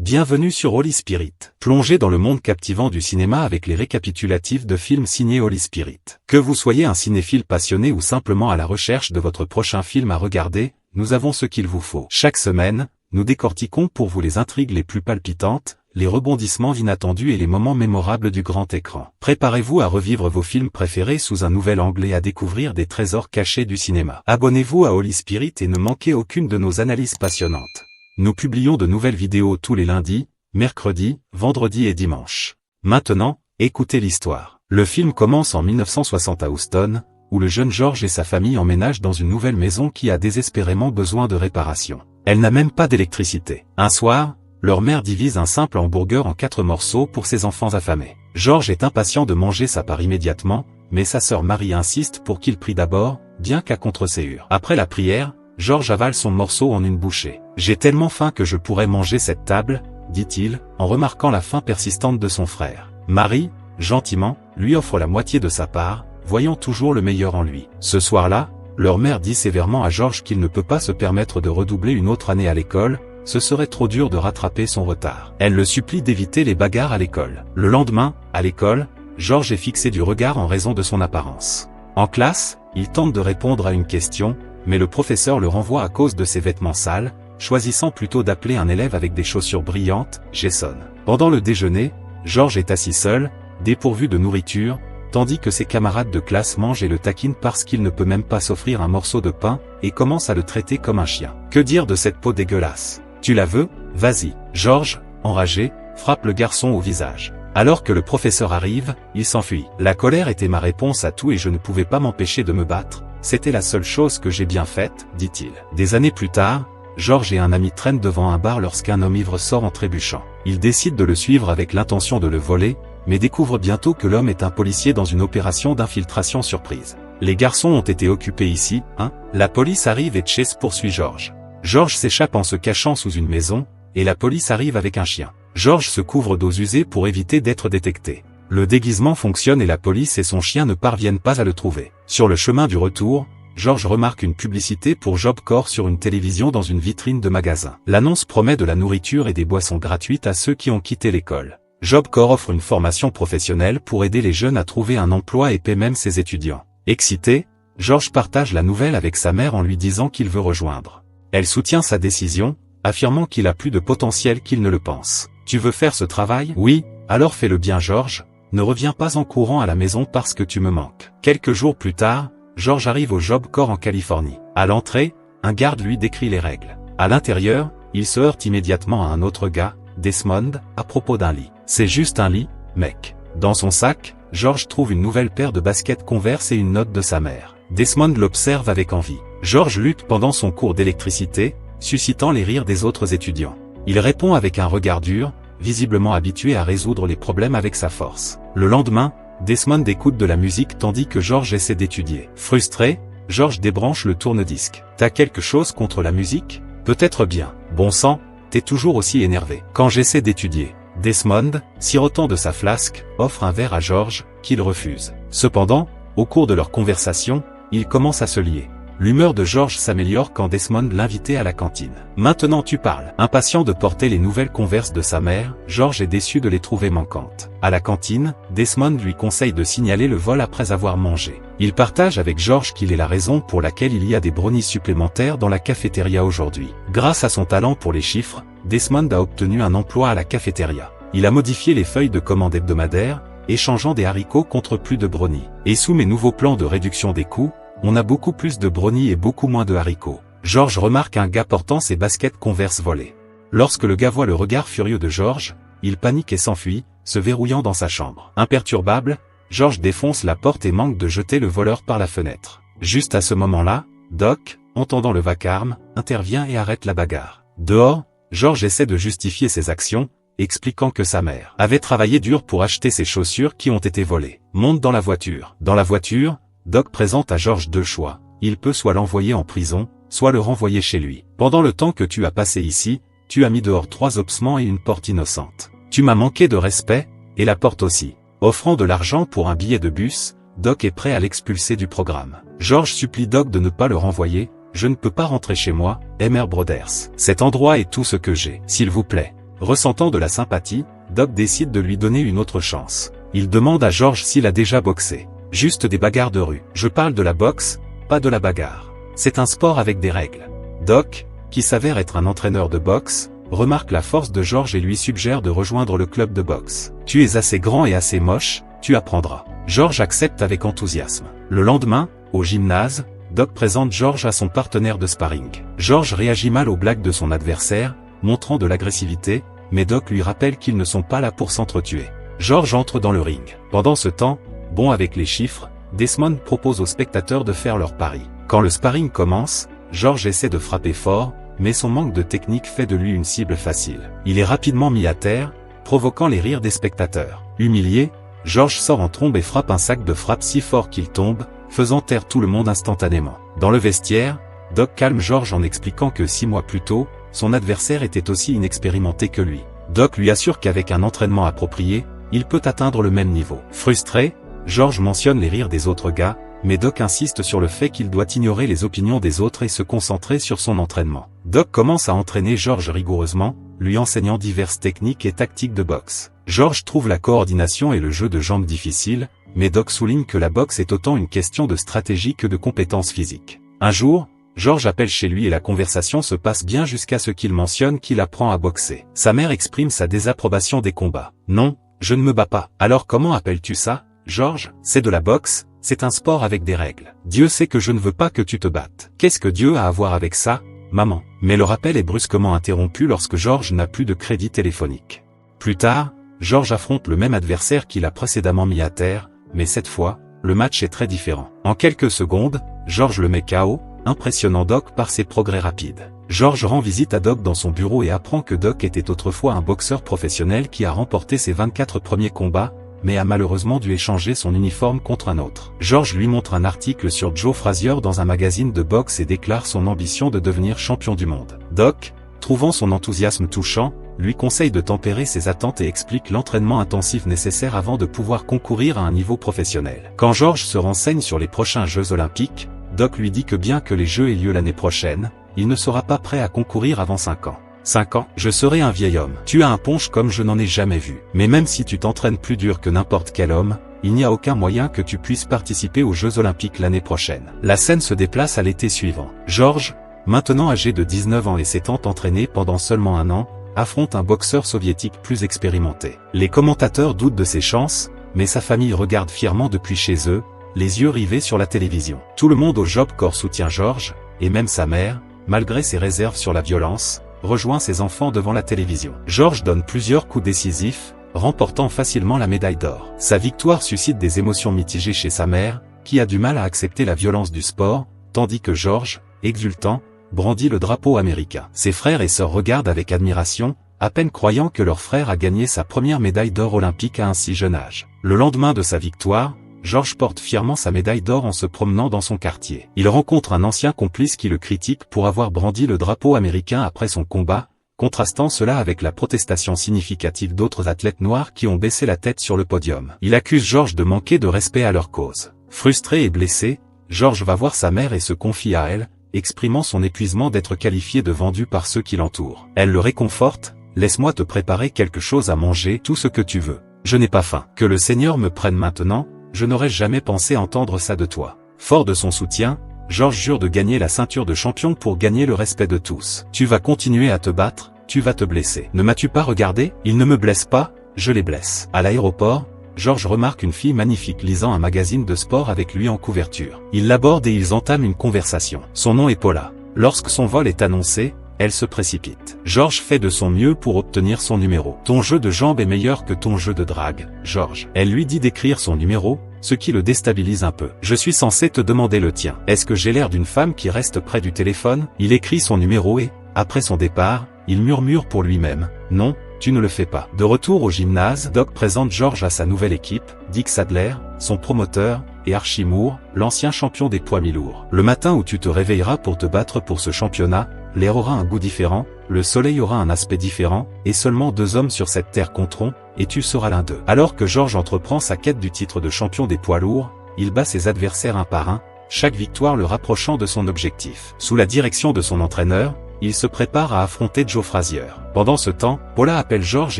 Bienvenue sur Holy Spirit. Plongez dans le monde captivant du cinéma avec les récapitulatifs de films signés Holy Spirit. Que vous soyez un cinéphile passionné ou simplement à la recherche de votre prochain film à regarder, nous avons ce qu'il vous faut. Chaque semaine, nous décortiquons pour vous les intrigues les plus palpitantes, les rebondissements inattendus et les moments mémorables du grand écran. Préparez-vous à revivre vos films préférés sous un nouvel angle et à découvrir des trésors cachés du cinéma. Abonnez-vous à Holy Spirit et ne manquez aucune de nos analyses passionnantes. Nous publions de nouvelles vidéos tous les lundis, mercredis, vendredis et dimanches. Maintenant, écoutez l'histoire. Le film commence en 1960 à Houston, où le jeune George et sa famille emménagent dans une nouvelle maison qui a désespérément besoin de réparation. Elle n'a même pas d'électricité. Un soir, leur mère divise un simple hamburger en 4 morceaux pour ses enfants affamés. George est impatient de manger sa part immédiatement, mais sa sœur Marie insiste pour qu'il prie d'abord, bien qu'à contre-séance. Après la prière, George avale son morceau en une bouchée. « J'ai tellement faim que je pourrais manger cette table, » dit-il, en remarquant la faim persistante de son frère. Marie, gentiment, lui offre la moitié de sa part, voyant toujours le meilleur en lui. Ce soir-là, leur mère dit sévèrement à George qu'il ne peut pas se permettre de redoubler une autre année à l'école, ce serait trop dur de rattraper son retard. Elle le supplie d'éviter les bagarres à l'école. Le lendemain, à l'école, George est fixé du regard en raison de son apparence. En classe, il tente de répondre à une question, mais le professeur le renvoie à cause de ses vêtements sales, choisissant plutôt d'appeler un élève avec des chaussures brillantes, Jason. Pendant le déjeuner, George est assis seul, dépourvu de nourriture, tandis que ses camarades de classe mangent et le taquinent parce qu'il ne peut même pas s'offrir un morceau de pain, et commence à le traiter comme un chien. Que dire de cette peau dégueulasse? Tu la veux? Vas-y. George, enragé, frappe le garçon au visage. Alors que le professeur arrive, il s'enfuit. La colère était ma réponse à tout et je ne pouvais pas m'empêcher de me battre. C'était la seule chose que j'ai bien faite, dit-il. Des années plus tard, George et un ami traînent devant un bar lorsqu'un homme ivre sort en trébuchant. Ils décident de le suivre avec l'intention de le voler, mais découvrent bientôt que l'homme est un policier dans une opération d'infiltration surprise. Les garçons ont été occupés ici, hein? La police arrive et Chase poursuit George. George s'échappe en se cachant sous une maison, et la police arrive avec un chien. George se couvre d'eau usée pour éviter d'être détecté. Le déguisement fonctionne et la police et son chien ne parviennent pas à le trouver. Sur le chemin du retour, George remarque une publicité pour Job Corps sur une télévision dans une vitrine de magasin. L'annonce promet de la nourriture et des boissons gratuites à ceux qui ont quitté l'école. Job Corps offre une formation professionnelle pour aider les jeunes à trouver un emploi et paie même ses étudiants. Excité, George partage la nouvelle avec sa mère en lui disant qu'il veut rejoindre. Elle soutient sa décision, affirmant qu'il a plus de potentiel qu'il ne le pense. « Tu veux faire ce travail? Oui, alors fais-le bien George, ne reviens pas en courant à la maison parce que tu me manques. » Quelques jours plus tard, George arrive au Job Corps en Californie. À l'entrée, un garde lui décrit les règles. À l'intérieur, il se heurte immédiatement à un autre gars, Desmond, à propos d'un lit. « C'est juste un lit, mec. » Dans son sac, George trouve une nouvelle paire de baskets Converse et une note de sa mère. Desmond l'observe avec envie. George lutte pendant son cours d'électricité, suscitant les rires des autres étudiants. Il répond avec un regard dur, visiblement habitué à résoudre les problèmes avec sa force. Le lendemain, Desmond écoute de la musique tandis que George essaie d'étudier. Frustré, George débranche le tourne-disque. « T'as quelque chose contre la musique? Peut-être bien. Bon sang, t'es toujours aussi énervé. » Quand j'essaie d'étudier, Desmond, sirotant de sa flasque, offre un verre à George, qu'il refuse. Cependant, au cours de leur conversation, ils commencent à se lier. L'humeur de George s'améliore quand Desmond l'invitait à la cantine. « Maintenant tu parles. » Impatient de porter les nouvelles Converse de sa mère, George est déçu de les trouver manquantes. À la cantine, Desmond lui conseille de signaler le vol après avoir mangé. Il partage avec George qu'il est la raison pour laquelle il y a des brownies supplémentaires dans la cafétéria aujourd'hui. Grâce à son talent pour les chiffres, Desmond a obtenu un emploi à la cafétéria. Il a modifié les feuilles de commande hebdomadaires, échangeant des haricots contre plus de brownies. Et sous mes nouveaux plans de réduction des coûts, on a beaucoup plus de brownies et beaucoup moins de haricots. George remarque un gars portant ses baskets Converse volées. Lorsque le gars voit le regard furieux de George, il panique et s'enfuit, se verrouillant dans sa chambre. Imperturbable, George défonce la porte et manque de jeter le voleur par la fenêtre. Juste à ce moment-là, Doc, entendant le vacarme, intervient et arrête la bagarre. Dehors, George essaie de justifier ses actions, expliquant que sa mère avait travaillé dur pour acheter ses chaussures qui ont été volées. Monte dans la voiture. Dans la voiture, Doc présente à George 2 choix. Il peut soit l'envoyer en prison, soit le renvoyer chez lui. Pendant le temps que tu as passé ici, tu as mis dehors 3 obsmans et une porte innocente. Tu m'as manqué de respect, et la porte aussi. Offrant de l'argent pour un billet de bus, Doc est prêt à l'expulser du programme. George supplie Doc de ne pas le renvoyer. « Je ne peux pas rentrer chez moi, Emer Brothers. Cet endroit est tout ce que j'ai. S'il vous plaît. Ressentant de la sympathie, Doc décide de lui donner une autre chance. Il demande à George s'il a déjà boxé. Juste des bagarres de rue. Je parle de la boxe, pas de la bagarre. C'est un sport avec des règles. Doc, qui s'avère être un entraîneur de boxe, remarque la force de George et lui suggère de rejoindre le club de boxe. Tu es assez grand et assez moche, tu apprendras. George accepte avec enthousiasme. Le lendemain, au gymnase, Doc présente George à son partenaire de sparring. George réagit mal aux blagues de son adversaire, montrant de l'agressivité, mais Doc lui rappelle qu'ils ne sont pas là pour s'entretuer. George entre dans le ring. Pendant ce temps, bon avec les chiffres, Desmond propose aux spectateurs de faire leur pari. Quand le sparring commence, George essaie de frapper fort, mais son manque de technique fait de lui une cible facile. Il est rapidement mis à terre, provoquant les rires des spectateurs. Humilié, George sort en trombe et frappe un sac de frappe si fort qu'il tombe, faisant taire tout le monde instantanément. Dans le vestiaire, Doc calme George en expliquant que 6 mois plus tôt, son adversaire était aussi inexpérimenté que lui. Doc lui assure qu'avec un entraînement approprié, il peut atteindre le même niveau. Frustré, George mentionne les rires des autres gars, mais Doc insiste sur le fait qu'il doit ignorer les opinions des autres et se concentrer sur son entraînement. Doc commence à entraîner George rigoureusement, lui enseignant diverses techniques et tactiques de boxe. George trouve la coordination et le jeu de jambes difficile, mais Doc souligne que la boxe est autant une question de stratégie que de compétences physiques. Un jour, George appelle chez lui et la conversation se passe bien jusqu'à ce qu'il mentionne qu'il apprend à boxer. Sa mère exprime sa désapprobation des combats. « Non, je ne me bats pas. » « Alors comment appelles-tu ça, George ? » « C'est de la boxe, c'est un sport avec des règles. Dieu sait que je ne veux pas que tu te battes. » « Qu'est-ce que Dieu a à voir avec ça, maman ?» Mais le rappel est brusquement interrompu lorsque George n'a plus de crédit téléphonique. Plus tard, George affronte le même adversaire qu'il a précédemment mis à terre, mais cette fois, le match est très différent. En quelques secondes, George le met KO, impressionnant Doc par ses progrès rapides. George rend visite à Doc dans son bureau et apprend que Doc était autrefois un boxeur professionnel qui a remporté ses 24 premiers combats, mais a malheureusement dû échanger son uniforme contre un autre. George lui montre un article sur Joe Frazier dans un magazine de boxe et déclare son ambition de devenir champion du monde. Doc, trouvant son enthousiasme touchant, lui conseille de tempérer ses attentes et explique l'entraînement intensif nécessaire avant de pouvoir concourir à un niveau professionnel. Quand George se renseigne sur les prochains Jeux Olympiques, Doc lui dit que bien que les Jeux aient lieu l'année prochaine, il ne sera pas prêt à concourir avant 5 ans. 5 ans, je serai un vieil homme. Tu as un punch comme je n'en ai jamais vu. Mais même si tu t'entraînes plus dur que n'importe quel homme, il n'y a aucun moyen que tu puisses participer aux Jeux Olympiques l'année prochaine. La scène se déplace à l'été suivant. George, maintenant âgé de 19 ans et s'étant entraîné pendant seulement 1 an, affronte un boxeur soviétique plus expérimenté. Les commentateurs doutent de ses chances, mais sa famille regarde fièrement depuis chez eux, les yeux rivés sur la télévision. Tout le monde au Job Corps soutient George, et même sa mère, malgré ses réserves sur la violence, rejoint ses enfants devant la télévision. George donne plusieurs coups décisifs, remportant facilement la médaille d'or. Sa victoire suscite des émotions mitigées chez sa mère, qui a du mal à accepter la violence du sport, tandis que George, exultant, brandit le drapeau américain. Ses frères et sœurs regardent avec admiration, à peine croyant que leur frère a gagné sa première médaille d'or olympique à un si jeune âge. Le lendemain de sa victoire, George porte fièrement sa médaille d'or en se promenant dans son quartier. Il rencontre un ancien complice qui le critique pour avoir brandi le drapeau américain après son combat, contrastant cela avec la protestation significative d'autres athlètes noirs qui ont baissé la tête sur le podium. Il accuse George de manquer de respect à leur cause. Frustré et blessé, George va voir sa mère et se confie à elle, exprimant son épuisement d'être qualifié de vendu par ceux qui l'entourent. Elle le réconforte, « Laisse-moi te préparer quelque chose à manger, tout ce que tu veux. Je n'ai pas faim. Que le Seigneur me prenne maintenant, je n'aurais jamais pensé entendre ça de toi. » Fort de son soutien, George jure de gagner la ceinture de champion pour gagner le respect de tous. « Tu vas continuer à te battre, tu vas te blesser. Ne m'as-tu pas regardé? Ils ne me blessent pas, je les blesse. » À l'aéroport, George remarque une fille magnifique lisant un magazine de sport avec lui en couverture. Il l'aborde et ils entament une conversation. Son nom est Paula. Lorsque son vol est annoncé, elle se précipite. George fait de son mieux pour obtenir son numéro. « Ton jeu de jambes est meilleur que ton jeu de drague, George. » Elle lui dit d'écrire son numéro, ce qui le déstabilise un peu. « Je suis censé te demander le tien. Est-ce que j'ai l'air d'une femme qui reste près du téléphone ?» Il écrit son numéro et, après son départ, il murmure pour lui-même « Non, tu ne le fais pas. » De retour au gymnase, Doc présente George à sa nouvelle équipe, Dick Sadler, son promoteur, et Archie Moore, l'ancien champion des poids mi-lourds. « Le matin où tu te réveilleras pour te battre pour ce championnat, l'air aura un goût différent, le soleil aura un aspect différent, et seulement 2 hommes sur cette terre compteront, et tu seras l'un d'eux. » Alors que George entreprend sa quête du titre de champion des poids lourds, il bat ses adversaires un par un, chaque victoire le rapprochant de son objectif. Sous la direction de son entraîneur, il se prépare à affronter Joe Frazier. Pendant ce temps, Paula appelle George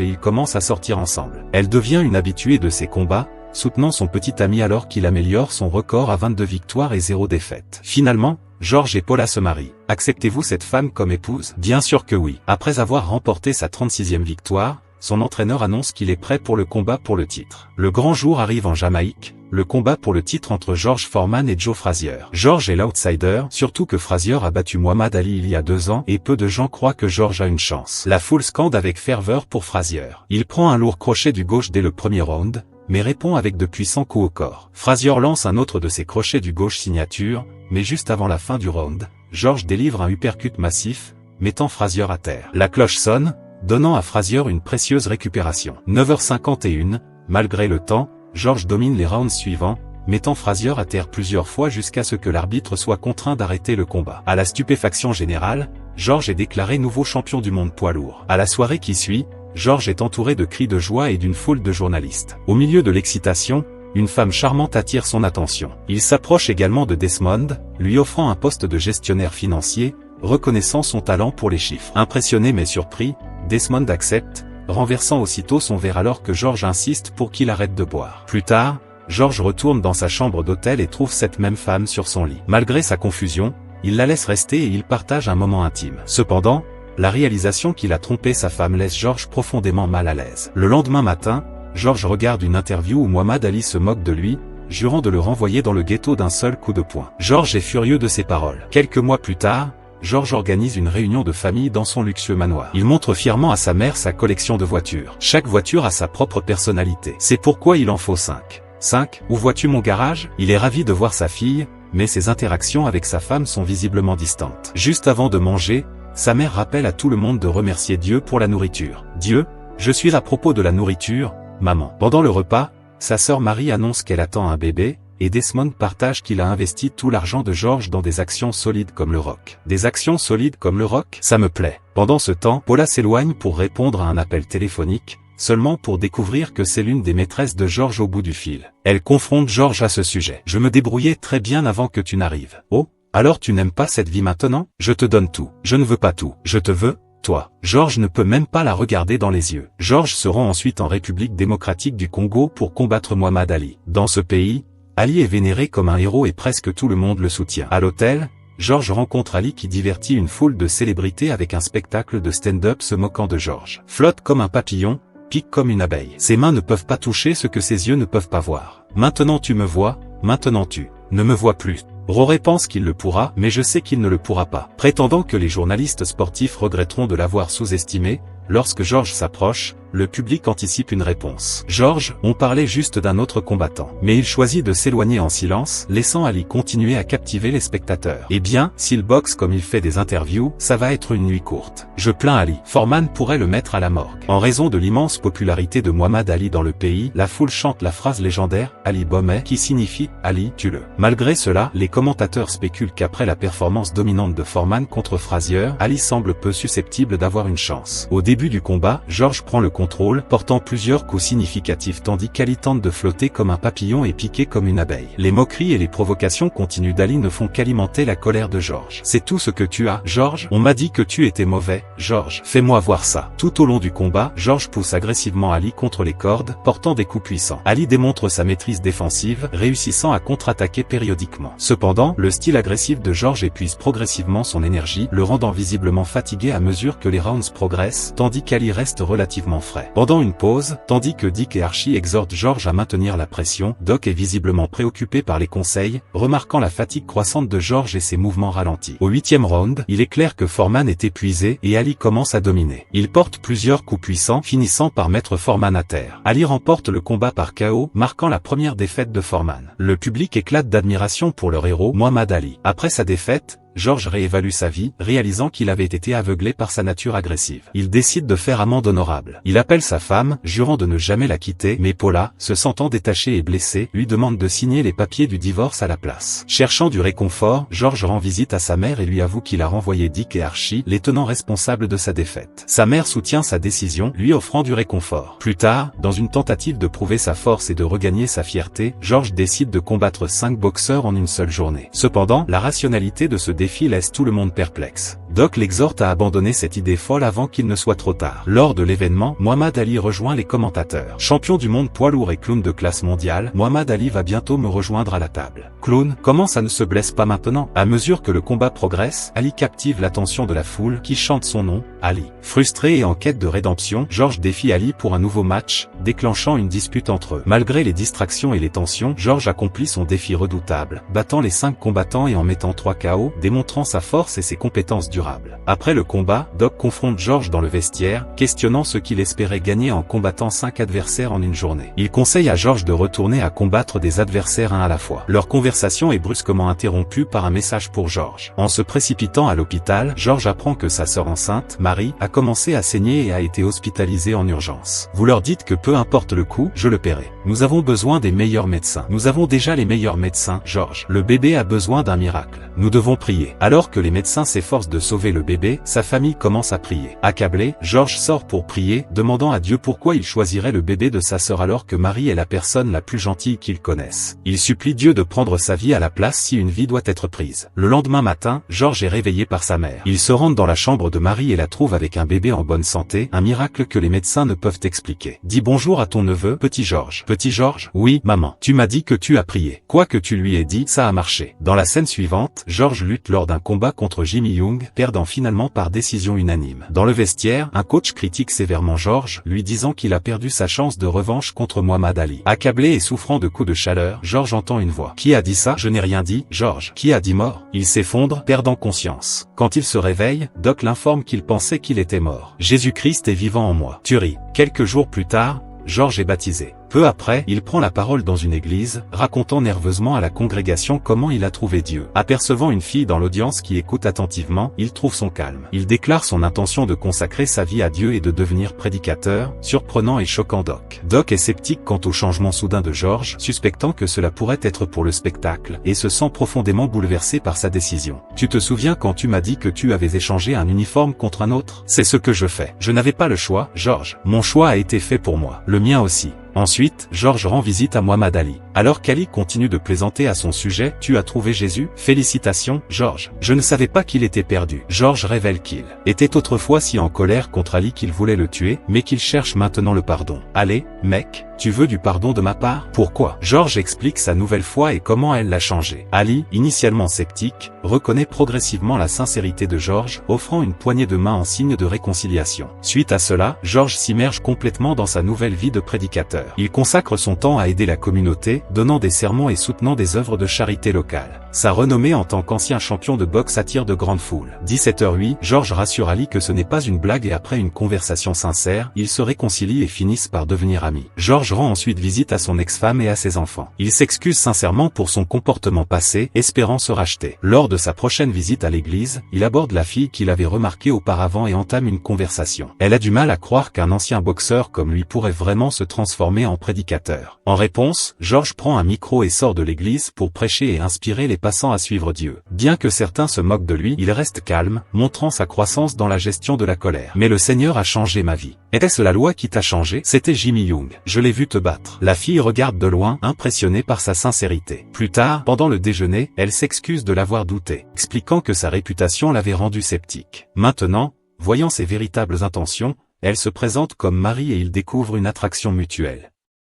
et ils commencent à sortir ensemble. Elle devient une habituée de ses combats, soutenant son petit ami alors qu'il améliore son record à 22 victoires et 0 défaites. Finalement, George et Paula se marient. Acceptez-vous cette femme comme épouse? Bien sûr que oui. Après avoir remporté sa 36e victoire, son entraîneur annonce qu'il est prêt pour le combat pour le titre. Le grand jour arrive en Jamaïque, le combat pour le titre entre George Foreman et Joe Frazier. George est l'outsider, surtout que Frazier a battu Muhammad Ali il y a 2 ans et peu de gens croient que George a une chance. La foule scande avec ferveur pour Frazier. Il prend un lourd crochet du gauche dès le premier round, mais répond avec de puissants coups au corps. Frazier lance un autre de ses crochets du gauche signature, mais juste avant la fin du round, George délivre un uppercut massif, mettant Frazier à terre. La cloche sonne, donnant à Frazier une précieuse récupération. 9h51, malgré le temps, George domine les rounds suivants, mettant Frazier à terre plusieurs fois jusqu'à ce que l'arbitre soit contraint d'arrêter le combat. À la stupéfaction générale, George est déclaré nouveau champion du monde poids lourd. À la soirée qui suit, George est entouré de cris de joie et d'une foule de journalistes. Au milieu de l'excitation, une femme charmante attire son attention. Il s'approche également de Desmond, lui offrant un poste de gestionnaire financier, reconnaissant son talent pour les chiffres. Impressionné mais surpris, Desmond accepte, renversant aussitôt son verre alors que George insiste pour qu'il arrête de boire. Plus tard, George retourne dans sa chambre d'hôtel et trouve cette même femme sur son lit. Malgré sa confusion, il la laisse rester et ils partagent un moment intime. Cependant, la réalisation qu'il a trompé sa femme laisse George profondément mal à l'aise. Le lendemain matin, George regarde une interview où Muhammad Ali se moque de lui, jurant de le renvoyer dans le ghetto d'un seul coup de poing. George est furieux de ces paroles. Quelques mois plus tard, George organise une réunion de famille dans son luxueux manoir. Il montre fièrement à sa mère sa collection de voitures. Chaque voiture a sa propre personnalité. C'est pourquoi il en faut 5. 5, où vois-tu mon garage? Il est ravi de voir sa fille, mais ses interactions avec sa femme sont visiblement distantes. Juste avant de manger, sa mère rappelle à tout le monde de remercier Dieu pour la nourriture. Dieu, je suis à propos de la nourriture, maman. Pendant le repas, sa sœur Marie annonce qu'elle attend un bébé, et Desmond partage qu'il a investi tout l'argent de George dans des actions solides comme le rock. Des actions solides comme le rock? Ça me plaît. Pendant ce temps, Paula s'éloigne pour répondre à un appel téléphonique, seulement pour découvrir que c'est l'une des maîtresses de George au bout du fil. Elle confronte George à ce sujet. Je me débrouillais très bien avant que tu n'arrives. Oh, alors tu n'aimes pas cette vie maintenant? Je te donne tout. Je ne veux pas tout. Je te veux, toi. George ne peut même pas la regarder dans les yeux. George se rend ensuite en République démocratique du Congo pour combattre Muhammad Ali. Dans ce pays, Ali est vénéré comme un héros et presque tout le monde le soutient. À l'hôtel, George rencontre Ali qui divertit une foule de célébrités avec un spectacle de stand-up se moquant de George. Flotte comme un papillon, pique comme une abeille. Ses mains ne peuvent pas toucher ce que ses yeux ne peuvent pas voir. Maintenant tu me vois, maintenant tu ne me vois plus. Roré pense qu'il le pourra, mais je sais qu'il ne le pourra pas. Prétendant que les journalistes sportifs regretteront de l'avoir sous-estimé, lorsque George s'approche, le public anticipe une réponse. George, on parlait juste d'un autre combattant. Mais il choisit de s'éloigner en silence, laissant Ali continuer à captiver les spectateurs. Eh bien, s'il boxe comme il fait des interviews, ça va être une nuit courte. Je plains Ali. Foreman pourrait le mettre à la morgue. En raison de l'immense popularité de Muhammad Ali dans le pays, la foule chante la phrase légendaire « Ali Bomay » qui signifie « Ali, tue-le ». Malgré cela, les commentateurs spéculent qu'après la performance dominante de Foreman contre Frazier, Ali semble peu susceptible d'avoir une chance. Au début du combat, George prend le contrôle, portant plusieurs coups significatifs tandis qu'Ali tente de flotter comme un papillon et piquer comme une abeille. Les moqueries et les provocations continues d'Ali ne font qu'alimenter la colère de George. C'est tout ce que tu as, George? On m'a dit que tu étais mauvais, George. Fais-moi voir ça. Tout au long du combat, George pousse agressivement Ali contre les cordes, portant des coups puissants. Ali démontre sa maîtrise défensive, réussissant à contre-attaquer périodiquement. Cependant, le style agressif de George épuise progressivement son énergie, le rendant visiblement fatigué à mesure que les rounds progressent, tandis qu'Ali reste relativement frais. Pendant une pause, tandis que Dick et Archie exhortent George à maintenir la pression, Doc est visiblement préoccupé par les conseils, remarquant la fatigue croissante de George et ses mouvements ralentis. Au 8e round, il est clair que Foreman est épuisé et Ali commence à dominer. Il porte plusieurs coups puissants, finissant par mettre Foreman à terre. Ali remporte le combat par KO, marquant la première défaite de Foreman. Le public éclate d'admiration pour leur héros, Muhammad Ali. Après sa défaite, George réévalue sa vie, réalisant qu'il avait été aveuglé par sa nature agressive. Il décide de faire amende honorable. Il appelle sa femme, jurant de ne jamais la quitter, mais Paula, se sentant détachée et blessée, lui demande de signer les papiers du divorce à la place. Cherchant du réconfort, George rend visite à sa mère et lui avoue qu'il a renvoyé Dick et Archie, les tenants responsables de sa défaite. Sa mère soutient sa décision, lui offrant du réconfort. Plus tard, dans une tentative de prouver sa force et de regagner sa fierté, George décide de combattre 5 boxeurs en une seule journée. Cependant, la rationalité de ce défi laisse tout le monde perplexe. Doc l'exhorte à abandonner cette idée folle avant qu'il ne soit trop tard. Lors de l'événement, Muhammad Ali rejoint les commentateurs. Champion du monde poids lourd et clown de classe mondiale, Muhammad Ali va bientôt me rejoindre à la table. Clown, comment ça ne se blesse pas maintenant? À mesure que le combat progresse, Ali captive l'attention de la foule qui chante son nom, Ali. Frustré et en quête de rédemption, George défie Ali pour un nouveau match, déclenchant une dispute entre eux. Malgré les distractions et les tensions, George accomplit son défi redoutable, battant les 5 combattants et en mettant 3 KO, démontrant sa force et ses compétences durables. Après le combat, Doc confronte George dans le vestiaire, questionnant ce qu'il espérait gagner en combattant 5 adversaires en une journée. Il conseille à George de retourner à combattre des adversaires un à la fois. Leur conversation est brusquement interrompue par un message pour George. En se précipitant à l'hôpital, George apprend que sa sœur enceinte, Marie, a commencé à saigner et a été hospitalisée en urgence. Vous leur dites que peu importe le coût, je le paierai. Nous avons besoin des meilleurs médecins. Nous avons déjà les meilleurs médecins, George. Le bébé a besoin d'un miracle. Nous devons prier. Alors que les médecins s'efforcent de sauver le bébé, sa famille commence à prier. Accablé, George sort pour prier, demandant à Dieu pourquoi il choisirait le bébé de sa sœur alors que Marie est la personne la plus gentille qu'il connaisse. Il supplie Dieu de prendre sa vie à la place si une vie doit être prise. Le lendemain matin, George est réveillé par sa mère. Il se rend dans la chambre de Marie et la trouve avec un bébé en bonne santé, un miracle que les médecins ne peuvent expliquer. Dis bonjour à ton neveu, petit George. Petit George? Oui, maman. Tu m'as dit que tu as prié. Quoi que tu lui aies dit, ça a marché. Dans la scène suivante, George lutte lors d'un combat contre Jimmy Young, perdant finalement par décision unanime. Dans le vestiaire, un coach critique sévèrement George, lui disant qu'il a perdu sa chance de revanche contre Muhammad Ali. Accablé et souffrant de coups de chaleur, George entend une voix. Qui a dit ça? Je n'ai rien dit, George. Qui a dit mort? Il s'effondre, perdant conscience. Quand il se réveille, Doc l'informe qu'il pensait qu'il était mort. Jésus-Christ est vivant en moi. Tuerie. Quelques jours plus tard, George est baptisé. Peu après, il prend la parole dans une église, racontant nerveusement à la congrégation comment il a trouvé Dieu. Apercevant une fille dans l'audience qui écoute attentivement, il trouve son calme. Il déclare son intention de consacrer sa vie à Dieu et de devenir prédicateur, surprenant et choquant Doc. Doc est sceptique quant au changement soudain de George, suspectant que cela pourrait être pour le spectacle, et se sent profondément bouleversé par sa décision. Tu te souviens quand tu m'as dit que tu avais échangé un uniforme contre un autre? C'est ce que je fais. Je n'avais pas le choix, George. Mon choix a été fait pour moi. Le mien aussi. Ensuite, George rend visite à Muhammad Ali. Alors qu'Ali continue de plaisanter à son sujet, tu as trouvé Jésus? Félicitations, George. Je ne savais pas qu'il était perdu. George révèle qu'il était autrefois si en colère contre Ali qu'il voulait le tuer, mais qu'il cherche maintenant le pardon. Allez, mec, tu veux du pardon de ma part? Pourquoi? George explique sa nouvelle foi et comment elle l'a changé. Ali, initialement sceptique, reconnaît progressivement la sincérité de George, offrant une poignée de main en signe de réconciliation. Suite à cela, George s'immerge complètement dans sa nouvelle vie de prédicateur. Il consacre son temps à aider la communauté, donnant des sermons et soutenant des œuvres de charité locale. Sa renommée en tant qu'ancien champion de boxe attire de grandes foules. 17h08, George rassure Ali que ce n'est pas une blague et après une conversation sincère, ils se réconcilient et finissent par devenir amis. George rend ensuite visite à son ex-femme et à ses enfants. Il s'excuse sincèrement pour son comportement passé, espérant se racheter. Lors de sa prochaine visite à l'église, il aborde la fille qu'il avait remarquée auparavant et entame une conversation. Elle a du mal à croire qu'un ancien boxeur comme lui pourrait vraiment se transformer en prédicateur. En réponse, George prend un micro et sort de l'église pour prêcher et inspirer les passants à suivre Dieu. Bien que certains se moquent de lui, il reste calme, montrant sa croissance dans la gestion de la colère. Mais le Seigneur a changé ma vie. Était-ce la loi qui t'a changé? C'était Jimmy Young. Je l'ai vu te battre. La fille regarde de loin, impressionnée par sa sincérité. Plus tard, pendant le déjeuner, elle s'excuse de l'avoir douté, expliquant que sa réputation l'avait rendu sceptique. Maintenant, voyant ses véritables intentions, elle se présente comme mari et ils découvrent une attraction mutuelle.